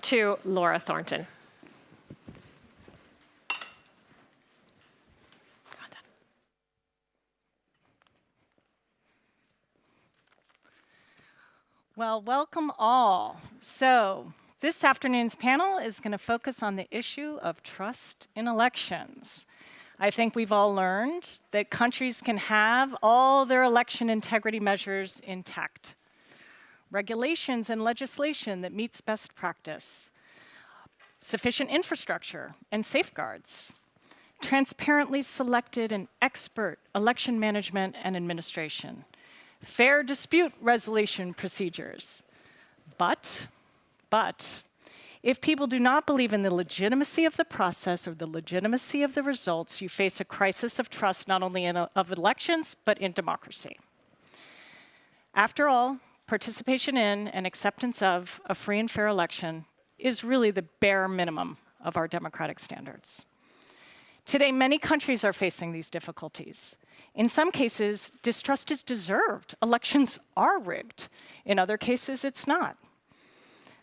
to Laura Thornton. Well, welcome all. So this afternoon's panel is going to focus on the issue of trust in elections. I think we've all learned that countries can have all their election integrity measures intact. Regulations and legislation that meets best practice. Sufficient infrastructure and safeguards. Transparently selected and expert election management and administration. Fair dispute resolution procedures. But, if people do not believe in the legitimacy of the process or the legitimacy of the results, you face a crisis of trust not only of elections, but in democracy. After all, participation in and acceptance of a free and fair election is really the bare minimum of our democratic standards. Today, many countries are facing these difficulties. In some cases, distrust is deserved. Elections are rigged. In other cases, it's not.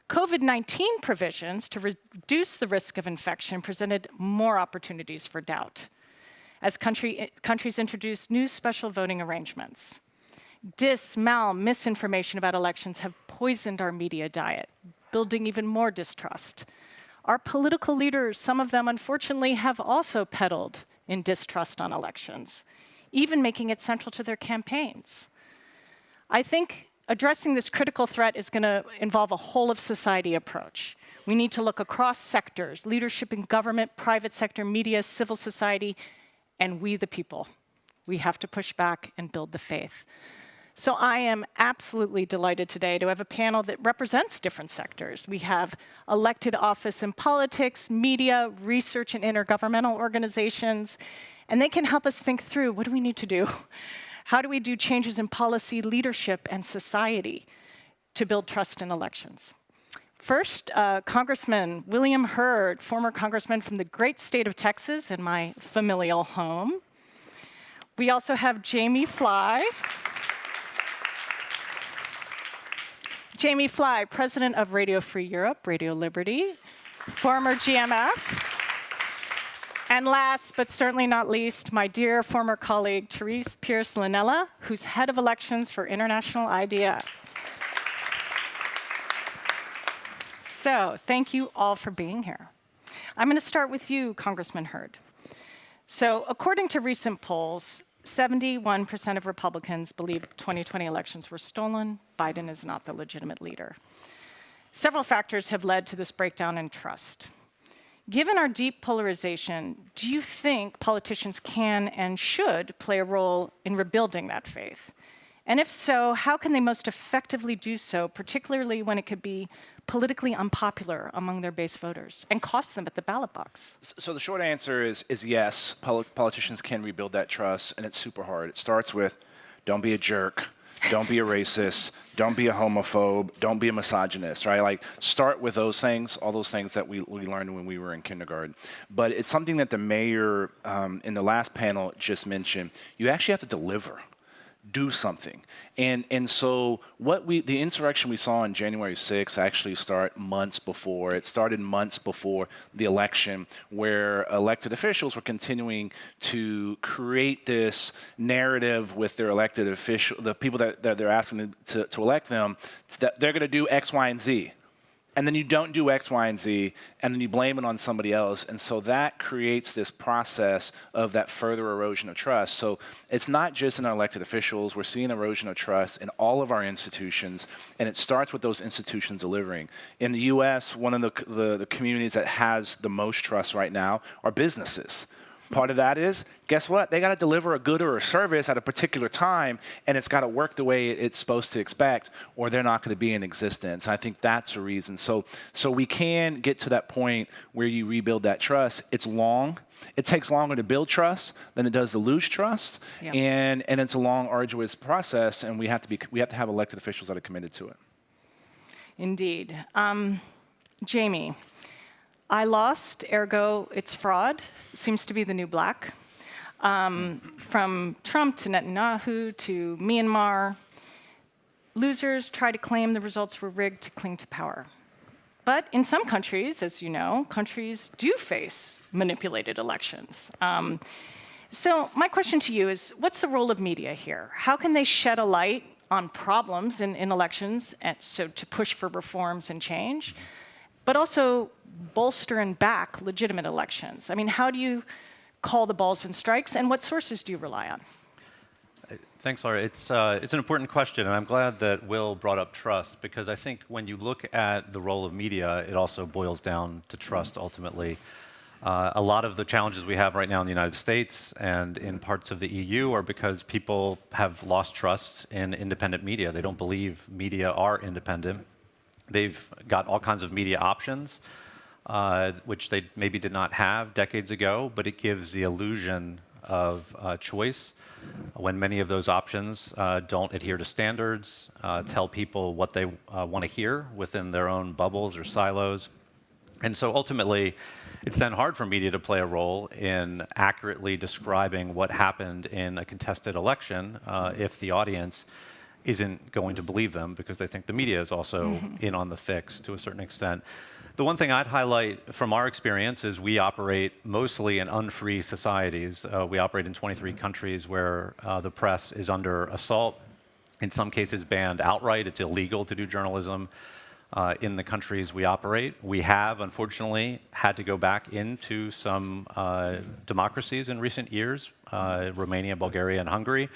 COVID-19 provisions to reduce the risk of infection presented more opportunities for doubt as countries introduced new special voting arrangements. Misinformation about elections have poisoned our media diet, building even more distrust. Our political leaders, some of them unfortunately, have also peddled in distrust on elections, even making it central to their campaigns. I think addressing this critical threat is going to involve a whole-of-society approach. We need to look across sectors, leadership in government, private sector, media, civil society, and we the people. We have to push back and build the faith. So I am absolutely delighted today to have a panel that represents different sectors. We have elected office in politics, media, research and intergovernmental organizations, and they can help us think through, what do we need to do? How do we do changes in policy, leadership, and society to build trust in elections? First, Congressman William Hurd, former congressman from the great state of Texas and my familial home. We also have Jamie Fly. Jamie Fly, president of Radio Free Europe, Radio Liberty, former GMF. And last, but certainly not least, my dear former colleague, Therese Pearce Laanela, who's head of elections for International IDEA. So, thank you all for being here. I'm going to start with you, Congressman Hurd. So, according to recent polls, 71% of Republicans believe 2020 elections were stolen. Biden is not the legitimate leader. Several factors have led to this breakdown in trust. Given our deep polarization, do you think politicians can and should play a role in rebuilding that faith? And if so, how can they most effectively do so, particularly when it could be politically unpopular among their base voters and cost them at the ballot box? So the short answer is yes, politicians can rebuild that trust, and it's super hard. It starts with, don't be a jerk, don't be a racist, don't be a homophobe, don't be a misogynist, right? Like, start with those things, all those things that we learned when we were in kindergarten. But it's something that the mayor in the last panel just mentioned. You actually have to deliver. Do something. And so the insurrection we saw on January 6th actually started months before. It started months before the election, where elected officials were continuing to create this narrative with their elected official, the people that they're asking to elect them, that they're going to do X, Y, and Z. And then you don't do X, Y, and Z, and then you blame it on somebody else. And so that creates this process of that further erosion of trust. So it's not just in our elected officials. We're seeing erosion of trust in all of our institutions, and it starts with those institutions delivering. In the US, one of the communities that has the most trust right now are businesses. Part of that is, guess what? They got to deliver a good or a service at a particular time, and it's got to work the way it's supposed to expect, or they're not going to be in existence. I think that's the reason. So we can get to that point where you rebuild that trust. It's long. It takes longer to build trust than it does to lose trust, yeah. and it's a long, arduous process, and we have to have elected officials that are committed to it. Indeed. Jamie. I lost, ergo it's fraud. Seems to be the new black. From Trump to Netanyahu to Myanmar, losers try to claim the results were rigged to cling to power. But in some countries, as you know, countries do face manipulated elections. So my question to you is, what's the role of media here? How can they shed a light on problems in elections, and so to push for reforms and change, but also bolster and back legitimate elections? I mean, how do you call the balls and strikes, and what sources do you rely on? Thanks, Laura. It's an important question, and I'm glad that Will brought up trust, because I think when you look at the role of media, it also boils down to trust ultimately. A lot of the challenges we have right now in the United States and in parts of the EU are because people have lost trust in independent media. They don't believe media are independent. They've got all kinds of media options, which they maybe did not have decades ago, but it gives the illusion of choice when many of those options don't adhere to standards, tell people what they want to hear within their own bubbles or silos. And so ultimately, it's then hard for media to play a role in accurately describing what happened in a contested election if the audience isn't going to believe them because they think the media is also in on the fix to a certain extent. The one thing I'd highlight from our experience is we operate mostly in unfree societies. We operate in 23 countries where the press is under assault, in some cases banned outright. It's illegal to do journalism in the countries we operate. We have, unfortunately, had to go back into some democracies in recent years, Romania, Bulgaria, and Hungary,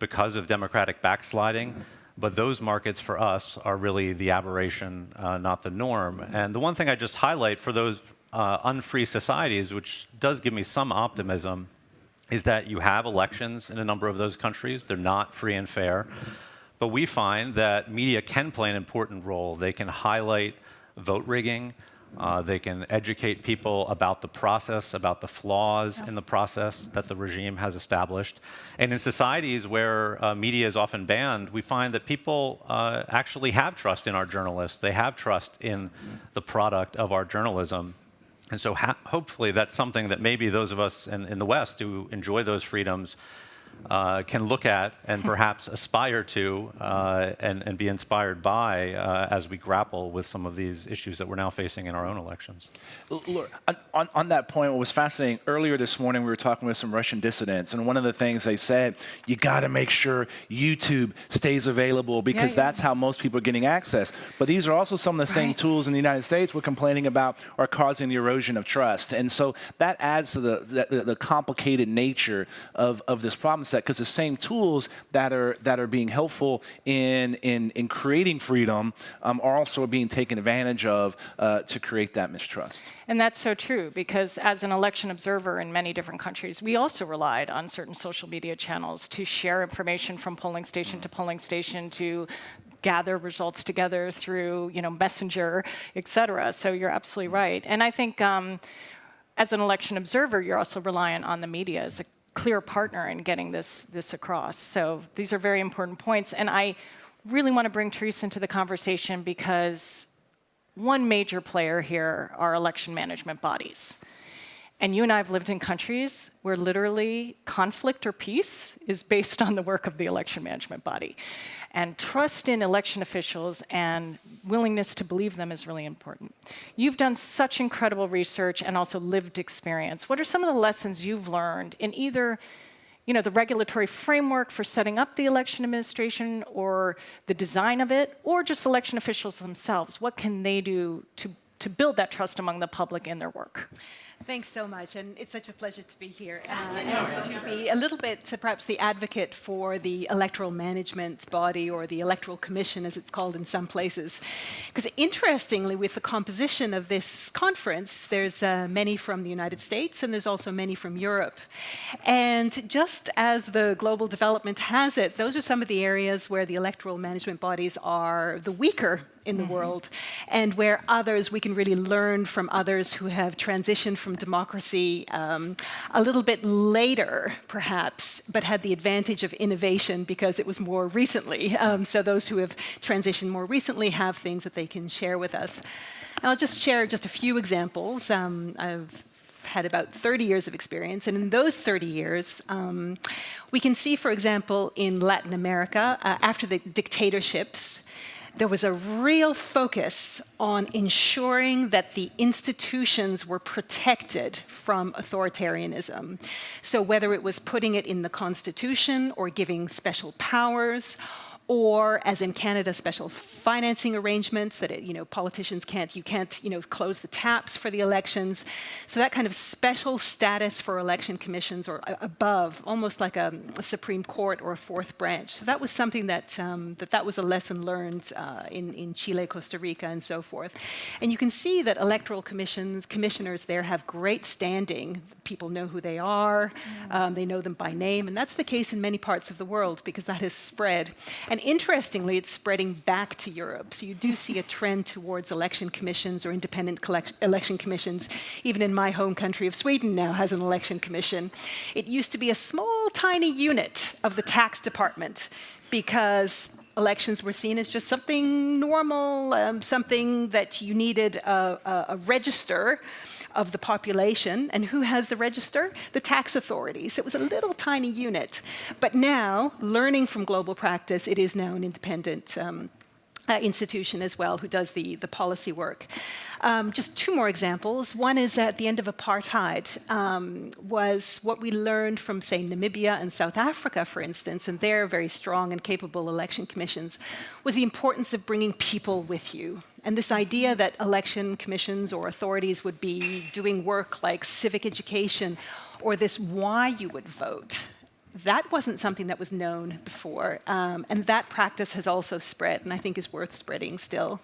because of democratic backsliding. But those markets for us are really the aberration, not the norm. And the one thing I just highlight for those unfree societies, which does give me some optimism, is that you have elections in a number of those countries. They're not free and fair. But we find that media can play an important role. They can highlight vote rigging. They can educate people about the process, about the flaws in the process that the regime has established. And in societies where media is often banned, we find that people actually have trust in our journalists. They have trust in the product of our journalism. And so hopefully that's something that maybe those of us in the West who enjoy those freedoms can look at and perhaps aspire to and be inspired by as we grapple with some of these issues that we're now facing in our own elections. Look, on that point, what was fascinating, earlier this morning we were talking with some Russian dissidents, and one of the things they said, you got to make sure YouTube stays available because that's how most people are getting access. But these are also some of the same tools in the United States we're complaining about are causing the erosion of trust. And so that adds to the complicated nature of this problem set, because the same tools that are being helpful in creating freedom are also being taken advantage of to create that mistrust. And that's so true, because as an election observer in many different countries, we also relied on certain social media channels to share information from polling station to polling station, to gather results together through, Messenger, et cetera. So you're absolutely right. And I think as an election observer, you're also reliant on the media as a clear partner in getting this across. So these are very important points. And I really want to bring Therese into the conversation because one major player here are election management bodies. And you and I have lived in countries where literally conflict or peace is based on the work of the election management body. And trust in election officials and willingness to believe them is really important. You've done such incredible research and also lived experience. What are some of the lessons you've learned in either the regulatory framework for setting up the election administration or the design of it, or just election officials themselves? What can they do to build that trust among the public in their work? Thanks so much, and it's such a pleasure to be here and to be a little bit perhaps the advocate for the electoral management body, or the electoral commission as it's called in some places. Because interestingly, with the composition of this conference, there's many from the United States and there's also many from Europe. And just as the global development has it, those are some of the areas where the electoral management bodies are the weaker in the world, and where others, we can really learn from others who have transitioned from democracy a little bit later, perhaps, but had the advantage of innovation because it was more recently. So those who have transitioned more recently have things that they can share with us. And I'll just share just a few examples. I've had about 30 years of experience, and in those 30 years, we can see, for example, in Latin America, after the dictatorships, there was a real focus on ensuring that the institutions were protected from authoritarianism. So whether it was putting it in the Constitution or giving special powers, or, as in Canada, special financing arrangements that politicians you can't close the taps for the elections. So that kind of special status for election commissions, or above, almost like a Supreme Court or a fourth branch. So that was something that that was a lesson learned in Chile, Costa Rica, and so forth. And you can see that electoral commissioners there have great standing. People know who they are. They know them by name, and that's the case in many parts of the world because that has spread. And interestingly, it's spreading back to Europe. So you do see a trend towards election commissions or independent election commissions. Even in my home country of Sweden now has an election commission. It used to be a small, tiny unit of the tax department because elections were seen as just something normal, something that you needed a register of the population. And who has the register? The tax authorities. It was a little tiny unit. But now, learning from global practice, it is now an independent institution as well who does the policy work. Just two more examples. One is at the end of apartheid was what we learned from, say, Namibia and South Africa, for instance, and their very strong and capable election commissions, was the importance of bringing people with you. And this idea that election commissions or authorities would be doing work like civic education or this why you would vote. That wasn't something that was known before, and that practice has also spread, and I think is worth spreading still.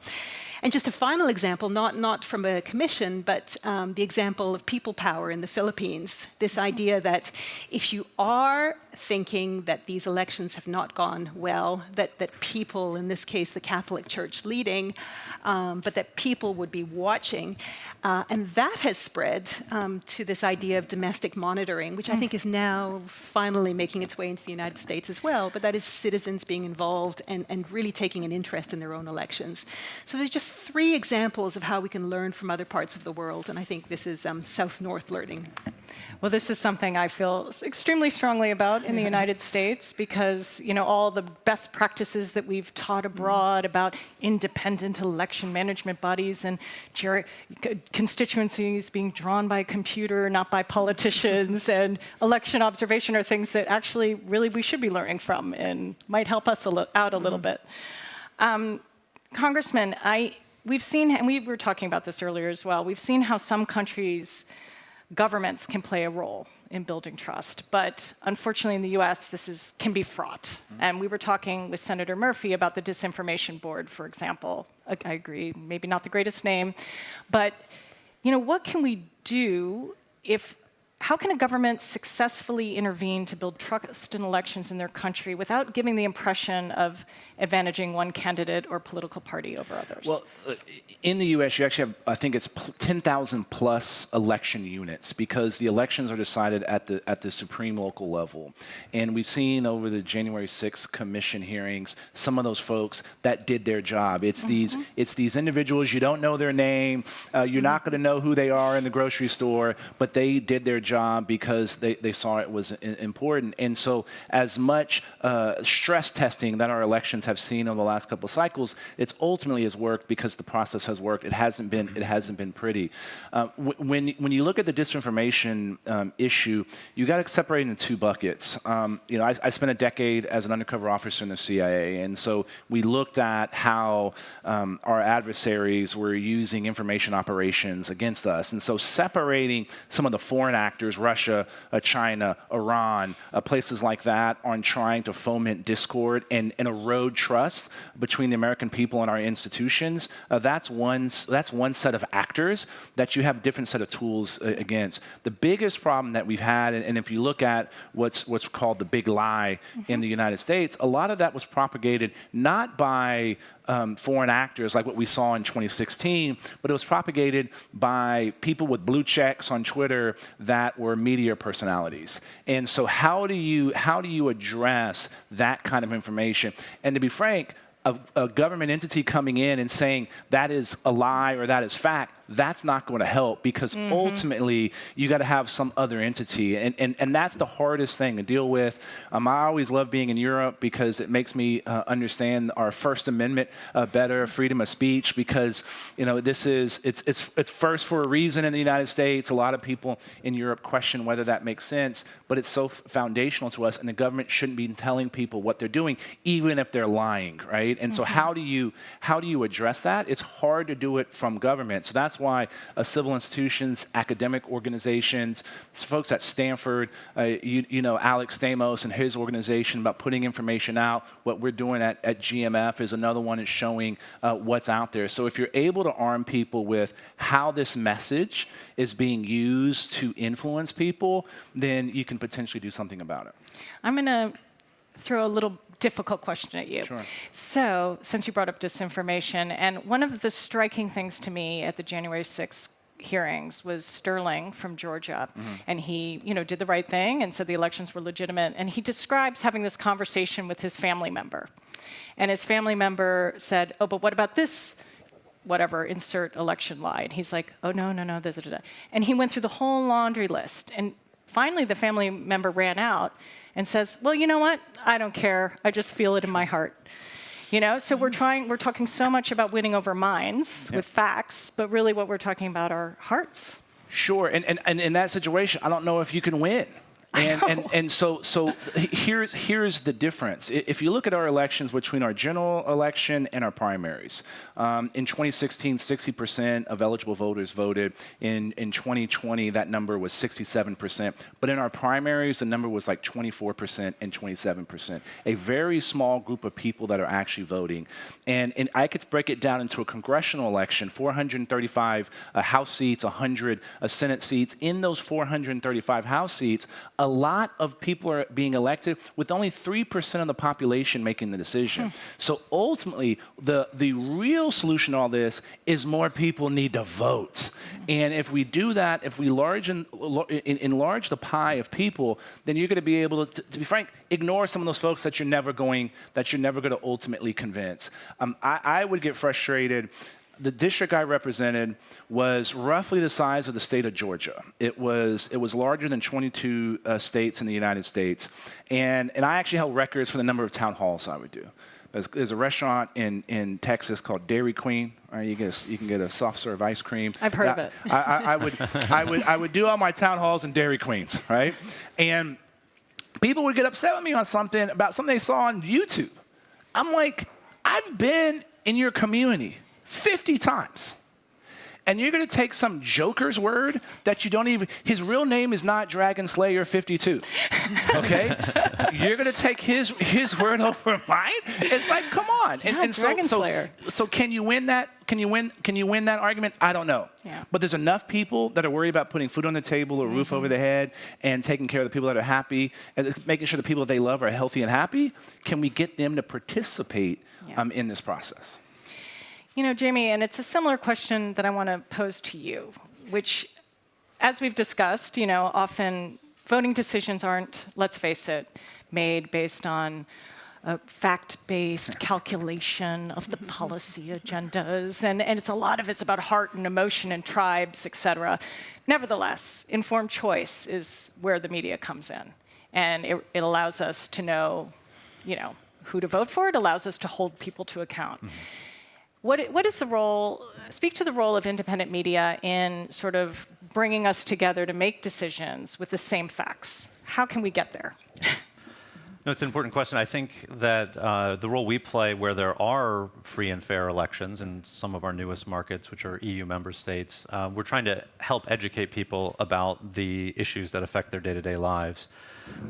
And just a final example, not from a commission, but the example of people power in the Philippines. This idea that if you are thinking that these elections have not gone well, that people, in this case the Catholic Church leading, but that people would be watching. And that has spread to this idea of domestic monitoring, which I think is now finally making its way into the United States as well, but that is citizens being involved and really taking an interest in their own elections. So there's just three examples of how we can learn from other parts of the world, and I think this is South-North learning. Well, this is something I feel extremely strongly about in the United States because, all the best practices that we've taught abroad about independent election management bodies and constituencies being drawn by a computer, not by politicians, and election observation are things that actually really we should be learning from and might help us out a little bit. Congressman, we've seen, and we were talking about this earlier as well, we've seen how some countries' governments can play a role in building trust, but unfortunately in the US, this can be fraught. And we were talking with Senator Murphy about the Disinformation Board, for example. I agree, maybe not the greatest name, but what can we do how can a government successfully intervene to build trust in elections in their country without giving the impression of advantaging one candidate or political party over others? Well, in the U.S., you actually have, I think it's 10,000 plus election units because the elections are decided at the supreme local level. And we've seen over the January 6th commission hearings, some of those folks that did their job. It's these individuals, you don't know their name, you're not going to know who they are in the grocery store, but they did their job because they saw it was important. And so as much stress testing that our elections have seen over the last couple of cycles, it's ultimately has worked because the process has worked. It hasn't been pretty. When you look at the disinformation issue, you got to separate it into two buckets. I spent a decade as an undercover officer in the CIA, and so we looked at how our adversaries were using information operations against us. And so separating some of the foreign actors, Russia, China, Iran, places like that, on trying to foment discord and erode trust between the American people and our institutions, that's one set of actors that you have a different set of tools against. The biggest problem that we've had, and if you look at what's called the big lie in the United States, a lot of that was propagated not by foreign actors like what we saw in 2016, but it was propagated by people with blue checks on Twitter that were media personalities. And so how do you address that kind of information? And to be frank, a government entity coming in and saying that is a lie or that is fact, that's not going to help because ultimately you got to have some other entity. And that's the hardest thing to deal with. I always love being in Europe because it makes me understand our First Amendment better, freedom of speech, because it's first for a reason in the United States. A lot of people in Europe question whether that makes sense, but it's so foundational to us, and the government shouldn't be telling people what they're doing, even if they're lying, right? And so how do you address that? It's hard to do it from government. So that's why civil institutions, academic organizations, folks at Stanford, Alex Stamos and his organization about putting information out. What we're doing at GMF is another one is showing what's out there. So if you're able to arm people with how this message is being used to influence people, then you can potentially do something about it. I'm going to throw a little difficult question at you. Sure. So, since you brought up disinformation, and one of the striking things to me at the January 6th hearings was Sterling from Georgia, and he, did the right thing and said the elections were legitimate, and he describes having this conversation with his family member, and his family member said, "Oh, but what about this?" Whatever, insert election lie. And he's like, "Oh, no, and he went through the whole laundry list, and finally the family member ran out and says, "Well, you know what? I don't care. I just feel it in my heart." So we're talking so much about winning over minds with facts, but really what we're talking about are hearts. Sure, and in that situation, I don't know if you can win. And so here's the difference. If you look at our elections between our general election and our primaries, in 2016, 60% of eligible voters voted. In 2020, that number was 67%. But in our primaries, the number was like 24% and 27%. A very small group of people that are actually voting. And I could break it down into a congressional election, 435 House seats, 100 Senate seats. In those 435 House seats, a lot of people are being elected with only 3% of the population making the decision. So ultimately, the real solution to all this is more people need to vote. And if we do that, if we enlarge the pie of people, then you're going to be able to be frank, ignore some of those folks that you're never going to ultimately convince. I would get frustrated. The district I represented was roughly the size of the state of Georgia. It was larger than 22 states in the United States. And I actually held records for the number of town halls I would do. There's a restaurant in Texas called Dairy Queen. Right, you can get a soft serve ice cream. I've heard of it. I would do all my town halls in Dairy Queens, right? And people would get upset with me on something they saw on YouTube. I'm like, I've been in your community 50 times. And you're going to take some joker's word that you don't even, his real name is not Dragon Slayer 52. Okay? You're going to take his word over mine? It's like, come on. And Dragon Slayer. So can you win that? Can you win that argument? I don't know. Yeah. But there's enough people that are worried about putting food on the table, a roof over their head, and taking care of the people that are happy, and making sure the people that they love are healthy and happy. Can we get them to participate in this process? Jamie, and it's a similar question that I want to pose to you, which, as we've discussed, often voting decisions aren't, let's face it, made based on a fact-based calculation of the policy agendas, and a lot of it's about heart and emotion and tribes, et cetera. Nevertheless, informed choice is where the media comes in, and it allows us to know, who to vote for. It allows us to hold people to account. What is the role, speak to the role of independent media in sort of bringing us together to make decisions with the same facts? How can we get there? No, it's an important question. I think that the role we play where there are free and fair elections in some of our newest markets, which are EU member states, we're trying to help educate people about the issues that affect their day-to-day lives.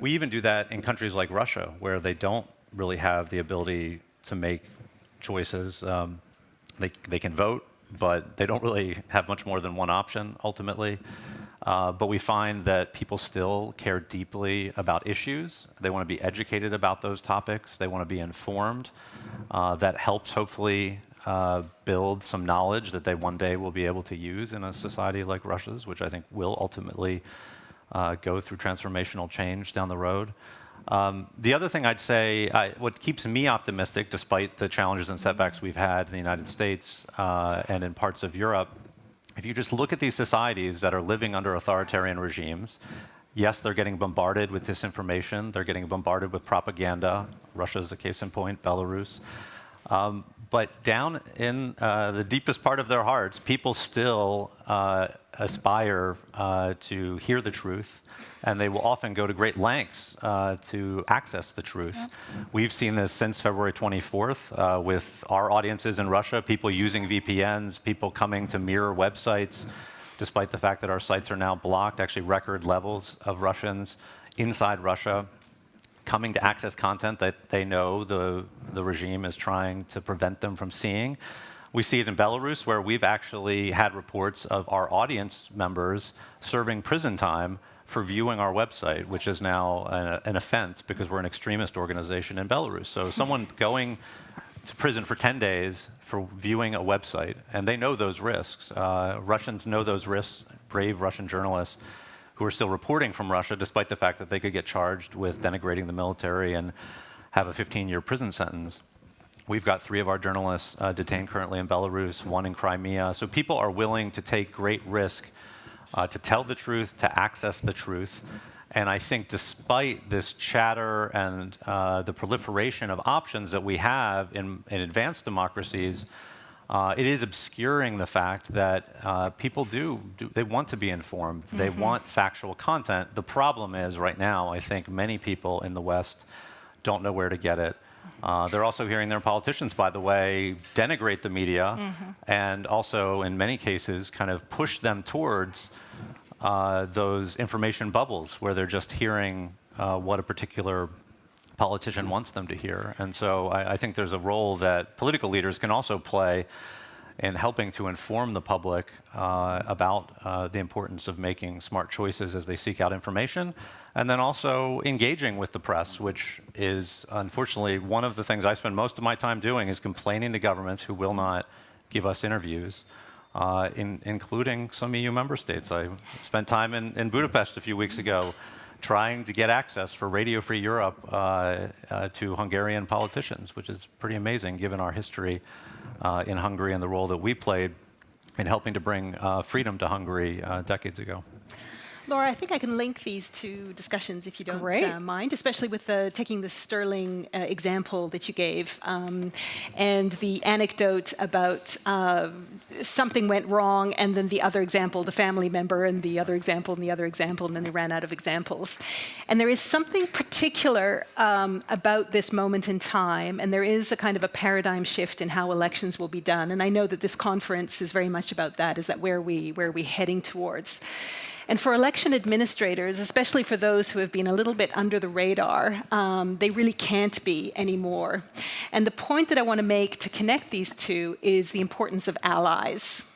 We even do that in countries like Russia, where they don't really have the ability to make choices. They can vote, but they don't really have much more than one option, ultimately. But we find that people still care deeply about issues. They want to be educated about those topics. They want to be informed. That helps, hopefully, build some knowledge that they one day will be able to use in a society like Russia's, which I think will ultimately go through transformational change down the road. The other thing I'd say, what keeps me optimistic, despite the challenges and setbacks we've had in the United States and in parts of Europe, if you just look at these societies that are living under authoritarian regimes, yes, they're getting bombarded with disinformation. They're getting bombarded with propaganda. Russia's a case in point, Belarus. But down in the deepest part of their hearts, people still aspire to hear the truth, and they will often go to great lengths to access the truth. We've seen this since February 24th with our audiences in Russia, people using VPNs, people coming to mirror websites, despite the fact that our sites are now blocked, actually record levels of Russians inside Russia coming to access content that they know the regime is trying to prevent them from seeing. We see it in Belarus, where we've actually had reports of our audience members serving prison time for viewing our website, which is now an offense because we're an extremist organization in Belarus. So someone going to prison for 10 days for viewing a website, and they know those risks. Russians know those risks, brave Russian journalists who are still reporting from Russia, despite the fact that they could get charged with denigrating the military and have a 15-year prison sentence. We've got 3 of our journalists detained currently in Belarus, 1 in Crimea. So people are willing to take great risk to tell the truth, to access the truth. And I think despite this chatter and the proliferation of options that we have in advanced democracies, it is obscuring the fact that people they want to be informed. They want factual content. The problem is right now, I think many people in the West don't know where to get it. They're also hearing their politicians, by the way, denigrate the media and also, in many cases, kind of push them towards those information bubbles where they're just hearing what a particular politician wants them to hear. And so I think there's a role that political leaders can also play in helping to inform the public about the importance of making smart choices as they seek out information, and then also engaging with the press, which is unfortunately one of the things I spend most of my time doing, is complaining to governments who will not give us interviews, including some EU member states. I spent time in Budapest a few weeks ago trying to get access for Radio Free Europe to Hungarian politicians, which is pretty amazing given our history in Hungary and the role that we played in helping to bring freedom to Hungary decades ago. Laura, I think I can link these two discussions, if you don't mind, especially with taking the sterling example that you gave and the anecdote about something went wrong, and then the other example, the family member, and the other example, and the other example, and then they ran out of examples. And there is something particular about this moment in time, and there is a kind of a paradigm shift in how elections will be done. And I know that this conference is very much about that. Is that where are we heading towards? And for election administrators, especially for those who have been a little bit under the radar, they really can't be anymore. And the point that I want to make to connect these two is the importance of allies.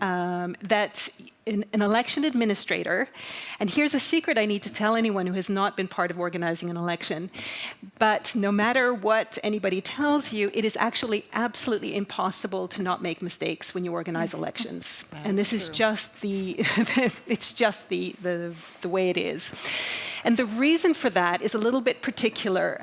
That an election administrator, and here's a secret I need to tell anyone who has not been part of organizing an election, but no matter what anybody tells you, it is actually absolutely impossible to not make mistakes when you organize elections. And this is just it's just the way it is. And the reason for that is a little bit particular.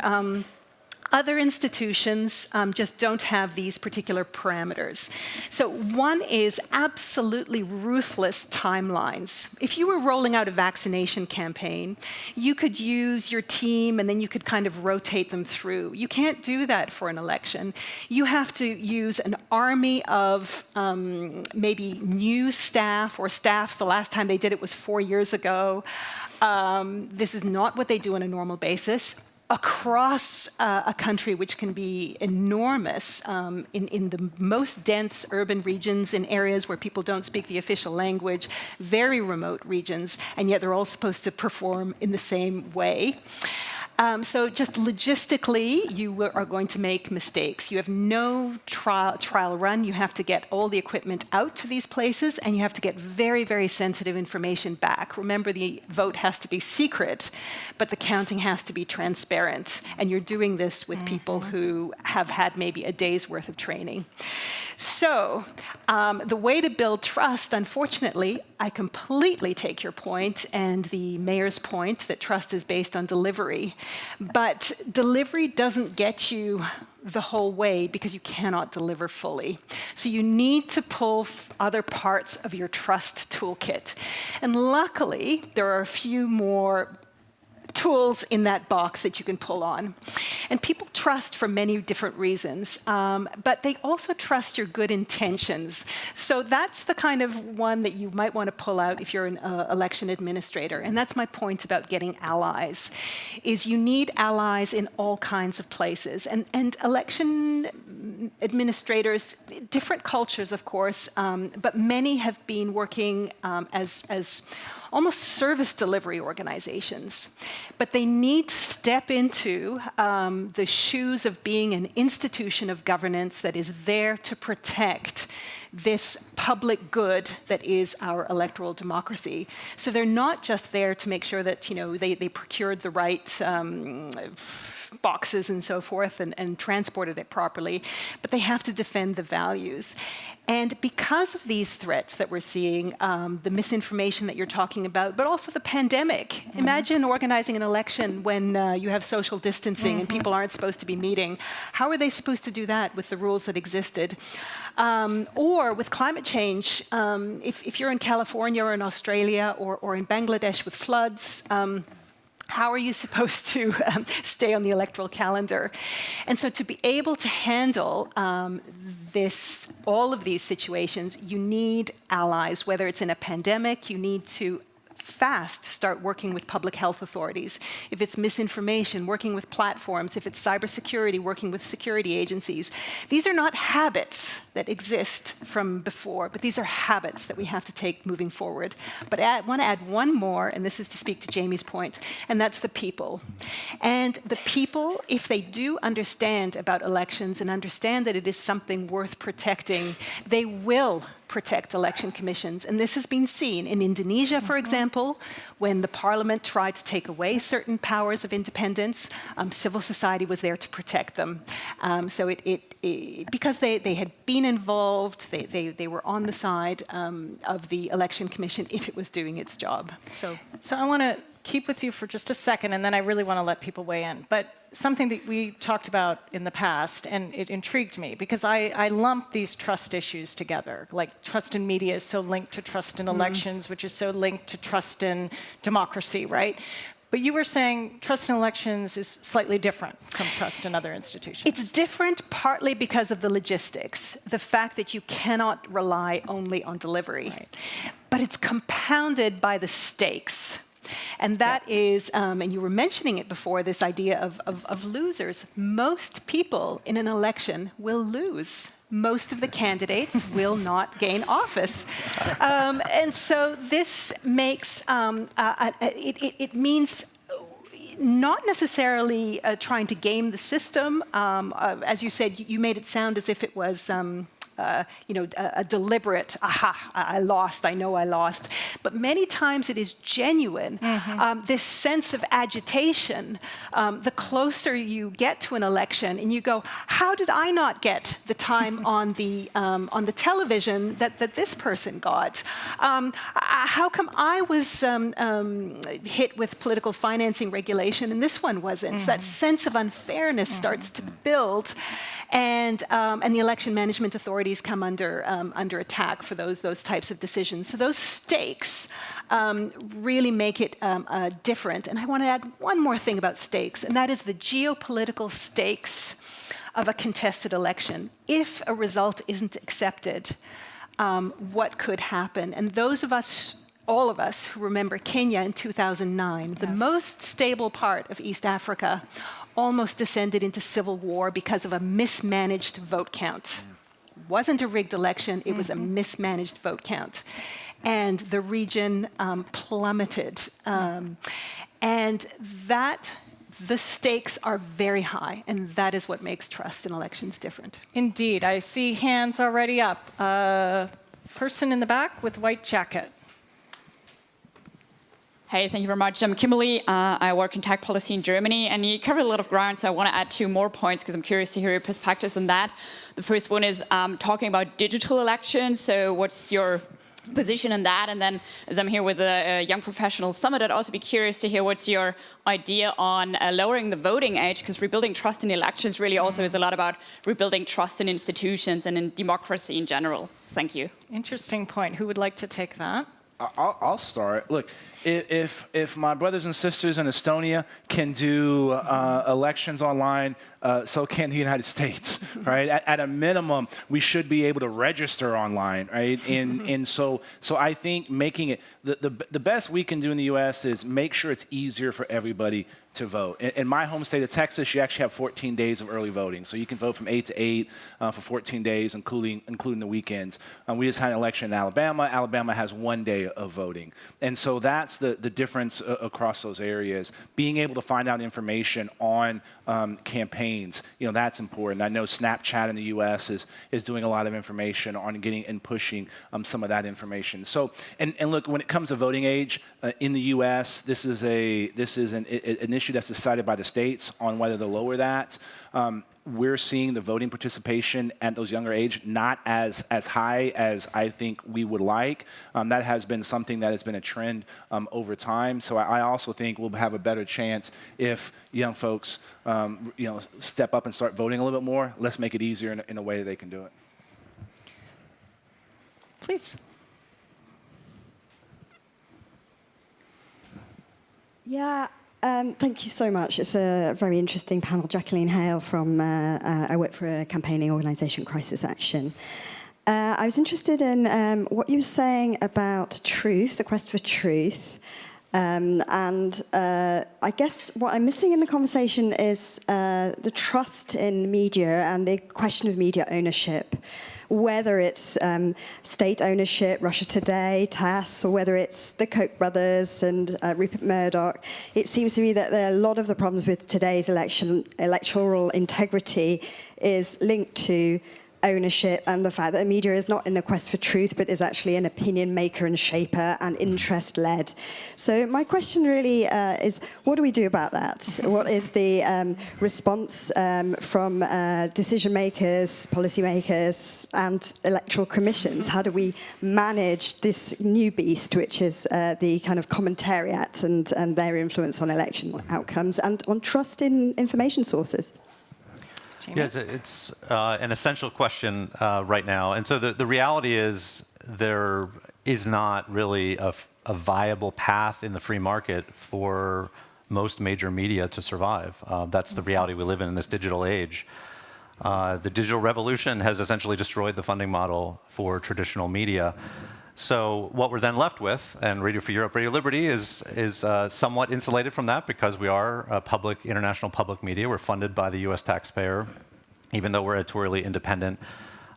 Other institutions just don't have these particular parameters. So one is absolutely ruthless timelines. If you were rolling out a vaccination campaign, you could use your team and then you could kind of rotate them through. You can't do that for an election. You have to use an army of maybe new staff or staff. The last time they did it was 4 years ago. This is not what they do on a normal basis. Across a country which can be enormous in the most dense urban regions, in areas where people don't speak the official language, very remote regions, and yet they're all supposed to perform in the same way. So just logistically, you are going to make mistakes. You have no trial run. You have to get all the equipment out to these places, and you have to get very, very sensitive information back. Remember, the vote has to be secret, but the counting has to be transparent. And you're doing this with people who have had maybe a day's worth of training. So the way to build trust, unfortunately, I completely take your point and the mayor's point that trust is based on delivery. But delivery doesn't get you the whole way because you cannot deliver fully. So you need to pull other parts of your trust toolkit. And luckily, there are a few more tools in that box that you can pull on. And people trust for many different reasons, but they also trust your good intentions. So that's the kind of one that you might want to pull out if you're an election administrator. And that's my point about getting allies, is you need allies in all kinds of places. And election administrators, different cultures, of course, but many have been working as almost service delivery organizations. But they need to step into the shoes of being an institution of governance that is there to protect this public good that is our electoral democracy. So they're not just there to make sure that they procured the right boxes and so forth and transported it properly, but they have to defend the values. And because of these threats that we're seeing, the misinformation that you're talking about, but also the pandemic. Imagine organizing an election when you have social distancing and people aren't supposed to be meeting. How are they supposed to do that with the rules that existed? Or with climate change, if you're in California or in Australia or in Bangladesh with floods, how are you supposed to stay on the electoral calendar? And so to be able to handle all of these situations, you need allies. Whether it's in a pandemic, you need to fast start working with public health authorities. If it's misinformation, working with platforms. If it's cybersecurity, working with security agencies. These are not habits that exist from before, but these are habits that we have to take moving forward. But I want to add one more, and this is to speak to Jamie's point, and that's the people. And the people, if they do understand about elections and understand that it is something worth protecting, they will protect election commissions. And this has been seen in Indonesia, for example, when the parliament tried to take away certain powers of independence, civil society was there to protect them. So because they had been involved, they were on the side of the election commission if it was doing its job. So I want to keep with you for just a second, and then I really want to let people weigh in. But something that we talked about in the past, and it intrigued me, because I lump these trust issues together. Like trust in media is so linked to trust in elections, which is so linked to trust in democracy, right? But you were saying trust in elections is slightly different from trust in other institutions. It's different partly because of the logistics, the fact that you cannot rely only on delivery. Right. But it's compounded by the stakes. And that is, and you were mentioning it before, this idea of losers. Most people in an election will lose. Most of the candidates will not gain office. And so this makes, it means not necessarily trying to game the system. As you said, you made it sound as if it was a deliberate, I lost, I know I lost. But many times it is genuine. This sense of agitation, the closer you get to an election and you go, how did I not get the time on the television that this person got? How come I was hit with political financing regulation and this one wasn't? So that sense of unfairness starts to build. And the election management authorities come under attack for those types of decisions. So those stakes really make it different. And I want to add one more thing about stakes, and that is the geopolitical stakes of a contested election. If a result isn't accepted, what could happen? And those of us, all of us who remember Kenya in 2009, yes. The most stable part of East Africa, almost descended into civil war because of a mismanaged vote count. It wasn't a rigged election, it was a mismanaged vote count. And the region plummeted. And the stakes are very high, and that is what makes trust in elections different. Indeed. I see hands already up. Person in the back with white jacket. Hey, thank you very much. I'm Kimberly. I work in tech policy in Germany, and you covered a lot of ground, so I want to add 2 more points because I'm curious to hear your perspectives on that. The first one is talking about digital elections. So what's your position in that? And then, as I'm here with the Young Professionals Summit, I'd also be curious to hear what's your idea on lowering the voting age, because rebuilding trust in elections really also is a lot about rebuilding trust in institutions and in democracy in general. Thank you. Interesting point. Who would like to take that? I'll start. Look, if my brothers and sisters in Estonia can do elections online, so can the United States, right? At a minimum, we should be able to register online, right? And so I think making it the best we can do in the U.S. is make sure it's easier for everybody to vote. In my home state of Texas, you actually have 14 days of early voting, so you can vote from 8 to 8 for 14 days, including the weekends. We just had an election in Alabama. Alabama has 1 day of voting, and so that's the difference across those areas. Being able to find out information on campaigns, that's important. I know Snapchat in the U.S. is doing a lot of information on getting and pushing some of that information. So, and look, when it comes to voting age in the U.S., this is an issue that's decided by the states on whether to lower that. We're seeing the voting participation at those younger age not as high as I think we would like. That has been something that has been a trend over time. So I also think we'll have a better chance if young folks step up and start voting a little bit more. Let's make it easier in a way that they can do it. Please. Yeah. Thank you so much. It's a very interesting panel. Jacqueline Hale from, I work for a campaigning organisation, Crisis Action. I was interested in what you were saying about truth, the quest for truth. I guess what I'm missing in the conversation is the trust in media and the question of media ownership. Whether it's state ownership, Russia Today, TASS, or whether it's the Koch brothers and Rupert Murdoch, it seems to me that a lot of the problems with today's electoral integrity is linked to ownership and the fact that the media is not in the quest for truth, but is actually an opinion maker and shaper and interest-led. So my question really is, what do we do about that? What is the response from decision makers, policy makers, and electoral commissions? How do we manage this new beast, which is the kind of commentariat and their influence on election outcomes and on trust in information sources? Yes, it's an essential question right now. And so the reality is there is not really a viable path in the free market for most major media to survive. That's the reality we live in this digital age. The digital revolution has essentially destroyed the funding model for traditional media. So what we're then left with, and Radio Free Europe, Radio Liberty is somewhat insulated from that because we are a international public media. We're funded by the U.S. taxpayer, even though we're editorially independent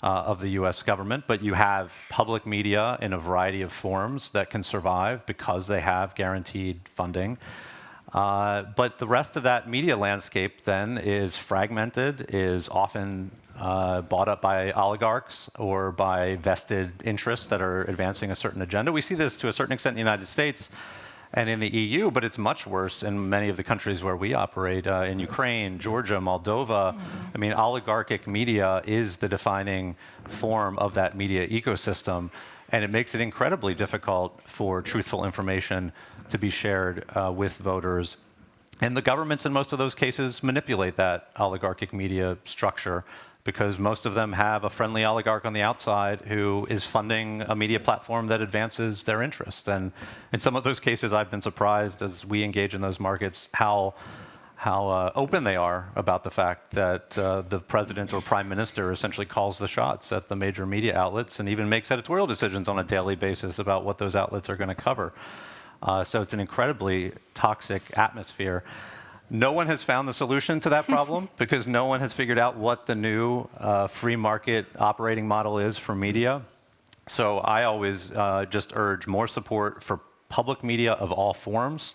of the U.S. government. But you have public media in a variety of forms that can survive because they have guaranteed funding. But the rest of that media landscape then is fragmented, is often bought up by oligarchs or by vested interests that are advancing a certain agenda. We see this to a certain extent in the United States and in the EU, but it's much worse in many of the countries where we operate, in Ukraine, Georgia, Moldova. I mean, oligarchic media is the defining form of that media ecosystem, and it makes it incredibly difficult for truthful information to be shared with voters. And the governments in most of those cases manipulate that oligarchic media structure because most of them have a friendly oligarch on the outside who is funding a media platform that advances their interests. And in some of those cases, I've been surprised as we engage in those markets how open they are about the fact that the president or prime minister essentially calls the shots at the major media outlets and even makes editorial decisions on a daily basis about what those outlets are going to cover. So it's an incredibly toxic atmosphere. No one has found the solution to that problem because no one has figured out what the new free market operating model is for media. So I always just urge more support for public media of all forms.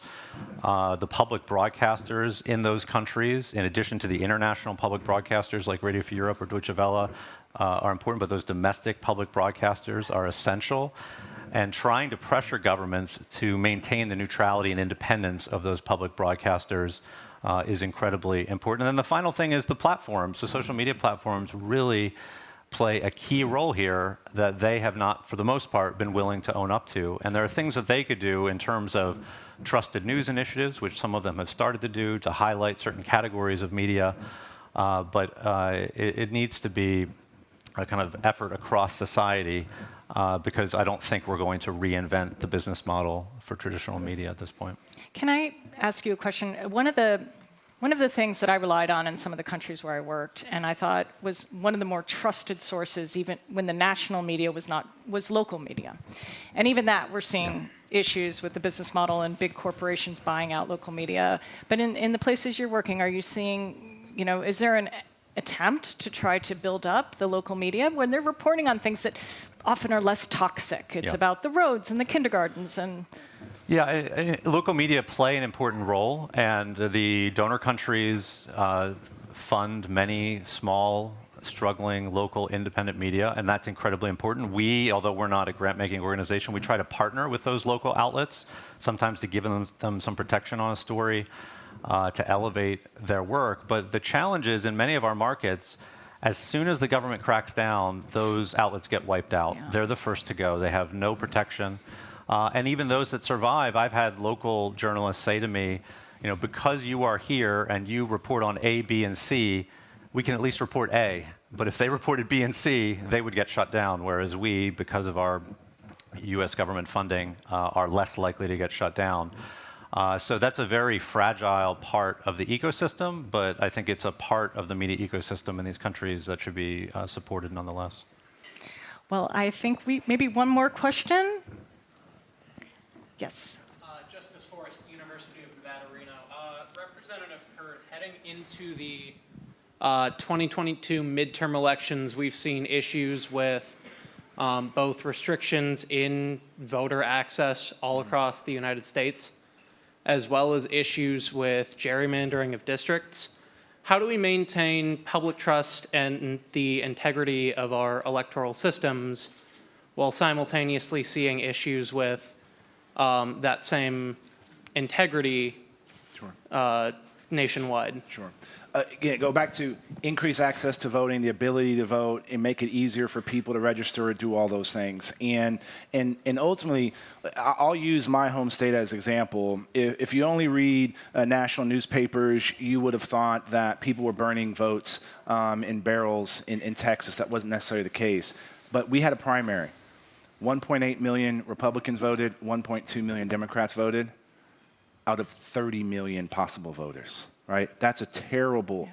The public broadcasters in those countries, in addition to the international public broadcasters like Radio Free Europe or Deutsche Welle, are important, but those domestic public broadcasters are essential. And trying to pressure governments to maintain the neutrality and independence of those public broadcasters is incredibly important. And then the final thing is the platforms. The social media platforms really play a key role here that they have not, for the most part, been willing to own up to. And there are things that they could do in terms of trusted news initiatives, which some of them have started to do to highlight certain categories of media. But it needs to be a kind of effort across society because I don't think we're going to reinvent the business model for traditional media at this point. Can I ask you a question? One of the things that I relied on in some of the countries where I worked, and I thought was one of the more trusted sources, even when the national media was local media. And even that, we're seeing issues with the business model and big corporations buying out local media. But in the places you're working, are you seeing, is there an attempt to try to build up the local media when they're reporting on things that often are less toxic? It's about the roads and the kindergartens and... Yeah, local media play an important role, and the donor countries fund many small, struggling, local, independent media, and that's incredibly important. We, although we're not a grant-making organization, we try to partner with those local outlets, sometimes to give them some protection on a story, to elevate their work. But the challenge is, in many of our markets, as soon as the government cracks down, those outlets get wiped out. Yeah. They're the first to go. They have no protection. And even those that survive, I've had local journalists say to me, because you are here and you report on A, B, and C, we can at least report A. But if they reported B and C, they would get shut down, whereas we, because of our US government funding, are less likely to get shut down. So that's a very fragile part of the ecosystem, but I think it's a part of the media ecosystem in these countries that should be supported nonetheless. Well, I think maybe one more question. Yes. Justice Forrest, University of Nevada, Reno. Representative Hurd, heading into the 2022 midterm elections, we've seen issues with both restrictions in voter access all across the United States, as well as issues with gerrymandering of districts. How do we maintain public trust and the integrity of our electoral systems while simultaneously seeing issues with that same integrity nationwide? Sure. Again, go back to increase access to voting, the ability to vote, and make it easier for people to register and do all those things. And ultimately, I'll use my home state as an example. If you only read national newspapers, you would have thought that people were burning votes in barrels in Texas. That wasn't necessarily the case. But we had a primary. 1.8 million Republicans voted, 1.2 million Democrats voted, out of 30 million possible voters, right? That's a terrible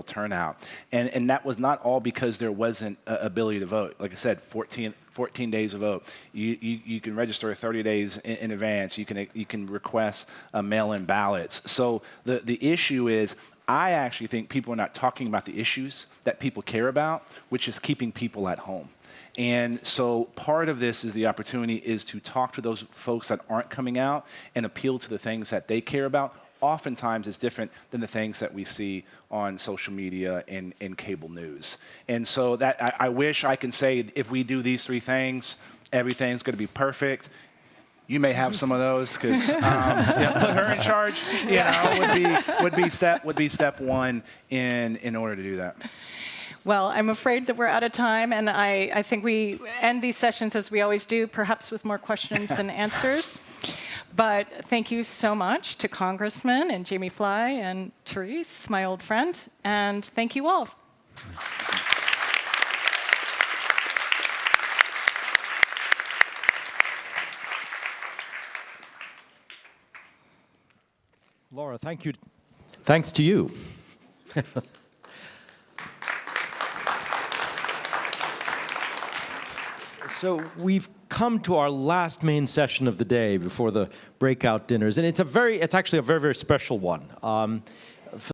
turnout. And that was not all because there wasn't ability to vote. Like I said, 14 days to vote. You can register 30 days in advance. You can request mail-in ballots. So the issue is, I actually think people are not talking about the issues that people care about, which is keeping people at home. And so part of this is the opportunity is to talk to those folks that aren't coming out and appeal to the things that they care about. Oftentimes it's different than the things that we see on social media and cable news. And so that I wish I can say if we do these three things, everything's going to be perfect. You may have some of those because put her in charge. Would be step one in order to do that. Well, I'm afraid that we're out of time, and I think we end these sessions as we always do, perhaps with more questions than answers. But thank you so much to Congressman and Jamie Fly and Therese, my old friend, and thank you all. Laura, thank you. Thanks to you. So we've come to our last main session of the day before the breakout dinners, and it's actually a very, very special one.